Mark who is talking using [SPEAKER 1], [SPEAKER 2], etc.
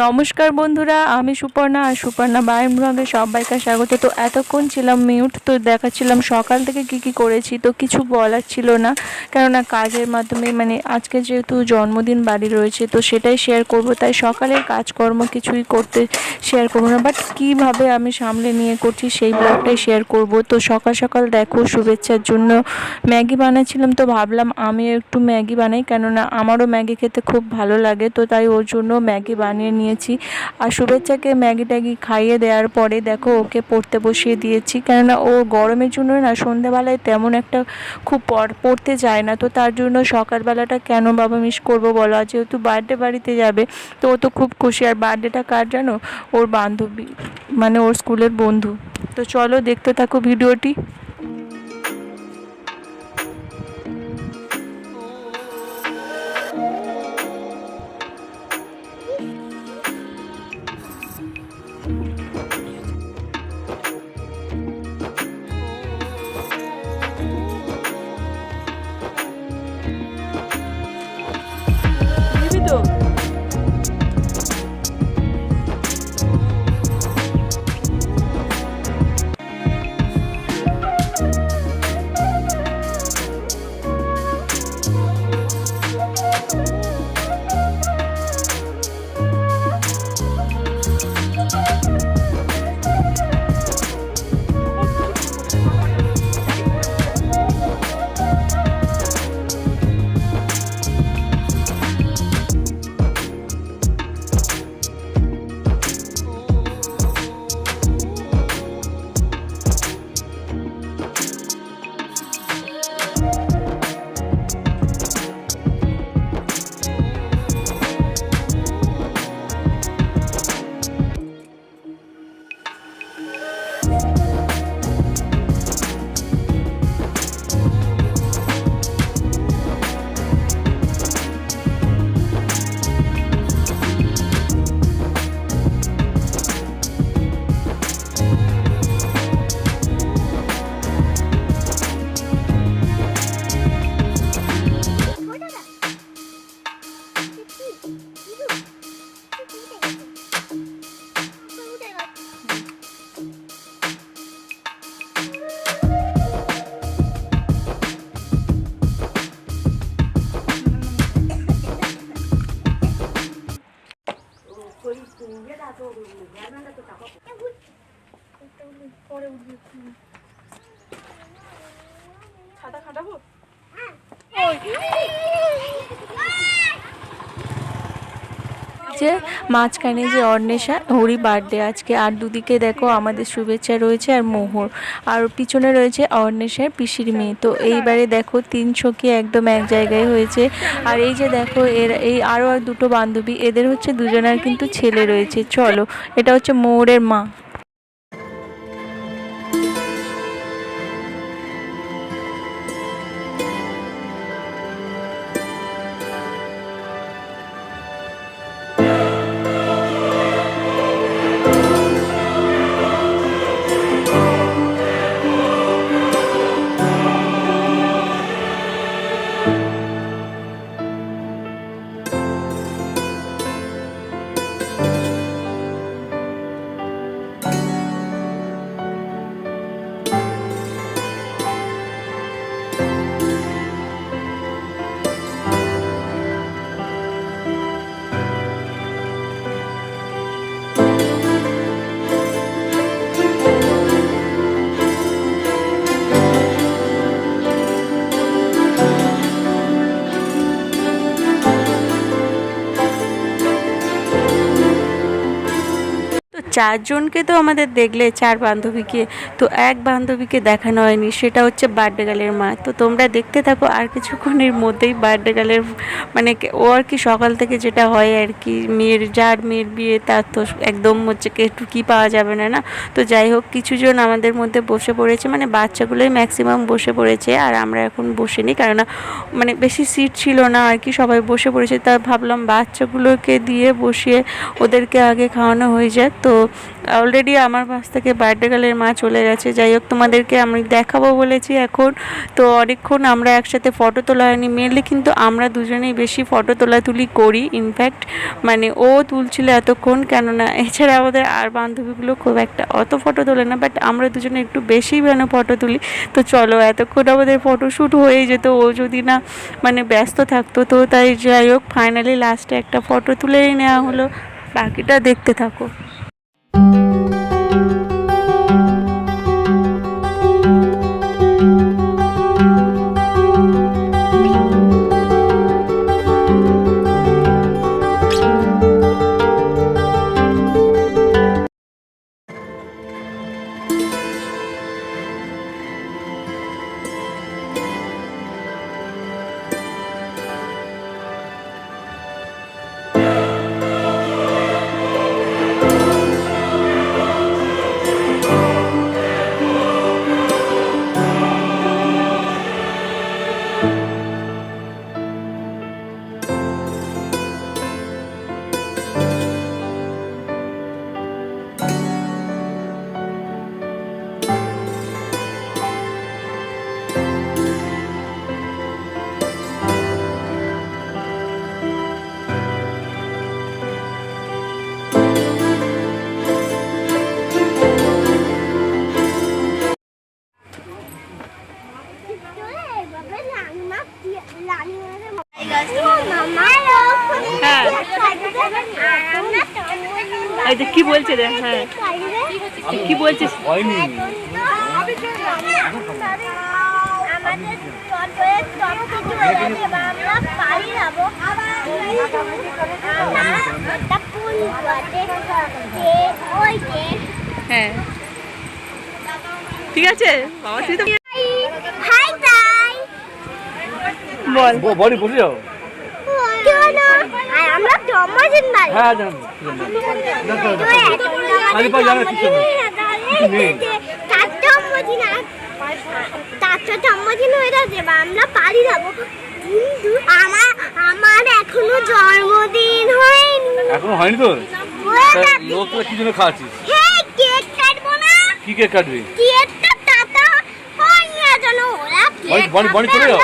[SPEAKER 1] নমস্কার বন্ধুরা, আমি সুপর্ণা আর সুপর্ণা বাই ব্লগে সবাইকে স্বাগত। তো এতক্ষণ ছিলাম মিউট, তো দেখাচ্ছিলাম সকাল থেকে কি করেছি। তো কিছু বলার ছিল না, কেননা কাজের মাধ্যমে আজকে যেহেতু জন্মদিন বাড়ি রয়েছে তো সেটাই শেয়ার করব। তাই সকালের কাজকর্ম কিছুই করতে শেয়ার করবো না, বাট কীভাবে আমি সামলে নিয়ে করছি সেই ব্লগটাই শেয়ার করব। তো সকাল সকাল দেখো শুভেচ্ছার জন্য ম্যাগি বানাচ্ছিলাম, তো ভাবলাম আমি একটু ম্যাগি বানাই, কেননা আমারও ম্যাগি খেতে খুব ভালো লাগে। তো তাই ওর জন্য ম্যাগি বানিয়ে নিয়েছি। আর শুভেচ্ছাকে ম্যাগি ট্যাগি খাইয়ে দেওয়ার পরে দেখো ওকে পড়তে বসিয়ে দিয়েছি, কেননা ও গরমের জন্য না সন্ধ্যাবেলায় তেমন একটা খুব পড়তে যায় না। তো তার জন্য সকালবেলাটা কেন বাবা মিস করবো বলো, আর যেহেতু বার্থডে বাড়িতে যাবে তো ও তো খুব খুশি। আর বার্থডেটা কার জানো? ওর বান্ধবী, ওর স্কুলের বন্ধু। তো চলো দেখতে থাকো ভিডিওটি। তো পরে উঠবে, ছাতা খাটাবো। যে মাঝখানে যে অন্বেষা হরি বার্থডে আজকে, আর দুদিকে দেখো আমাদের শুভেচ্ছা রয়েছে আর মোহর, আর পিছনে রয়েছে অন্বেষার পিসির মেয়ে। তো এইবারে দেখো তিন সখী একদম এক জায়গায় হয়েছে। আর এই যে দেখো এই আরও আর দুটো বান্ধবী, এদের হচ্ছে দুজনের কিন্তু ছেলে রয়েছে। চলো, এটা হচ্ছে মোহরের মা। চারজনকে তো আমাদের দেখলে, চার বান্ধবীকে, তো এক বান্ধবীকে দেখানো হয়নি, সেটা হচ্ছে বার্থডে গার্লের মা। তো তোমরা দেখতে থাকো, আর কিছুক্ষণের মধ্যেই বার্থডে গার্লের ও আর কি সকাল থেকে যেটা হয় আর কি, যার মেয়ের বিয়ে তার তো একদম হচ্ছে একটু কি পাওয়া যাবে না না। তো যাই হোক, কিছুজন আমাদের মধ্যে বসে পড়েছে, বাচ্চাগুলোই ম্যাক্সিমাম বসে পড়েছে, আর আমরা এখন বসিনি, কারণ বেশি সিট ছিল না আর কি, সবাই বসে পড়েছে। তা ভাবলাম বাচ্চাগুলোকে দিয়ে বসিয়ে ওদেরকে আগে খাওয়ানো হয়ে যায়। তো
[SPEAKER 2] অলরেডি আমার পাশ থেকে বার্থডে গার্লের মা চলে গেছে। যাই হোক, তোমাদেরকে আমি দেখাবো বলেছি এখন। তো অনেকক্ষণ আমরা একসাথে ফটো তোলা হয়নি, মেনলি কিন্তু আমরা দুজনেই বেশি ফটো তোলাতুলি করি। ইনফ্যাক্ট মানে ও তুলছিল এতক্ষণ, কেননা এছাড়া আমাদের আর বান্ধবীগুলো খুব একটা অত ফটো তোলে না, বাট আমরা দুজনে একটু বেশি ফটো তুলি। তো চলো, এতক্ষণ আমাদের ফটোশ্যুট হয়েই যেত ও যদি না মানে ব্যস্ত থাকতো। তো তাই যাই হোক, ফাইনালি লাস্টে একটা ফটো তুলেই নেওয়া হলো। বাকিটা দেখতে থাকো। কি বলছে রে? হ্যাঁ, কি বলছিস? হ্যাঁ, ঠিক আছে বাবা, তুই তো বল।
[SPEAKER 3] বড়ি বসে যাও।
[SPEAKER 4] আমরা জন্মদিন বাড়ি।
[SPEAKER 3] হ্যাঁ জানো। আরে পা জানো কিছু নেই।
[SPEAKER 4] তার জন্মদিন হয়ে যাচ্ছে, আমরা পারি যাবো, কিন্তু আমার এখনো জন্মদিন হয়নি।
[SPEAKER 3] এখনো হয়নি তোর? লোকগুলো কি জন্য খাচ্ছিস?
[SPEAKER 4] হ্যাঁ, কেক কাটবো না।
[SPEAKER 3] কি কেক কাটবি?
[SPEAKER 4] কেকটা টাটা হয় না জানো, ওরা কেক
[SPEAKER 3] বড়ি চলে যাও।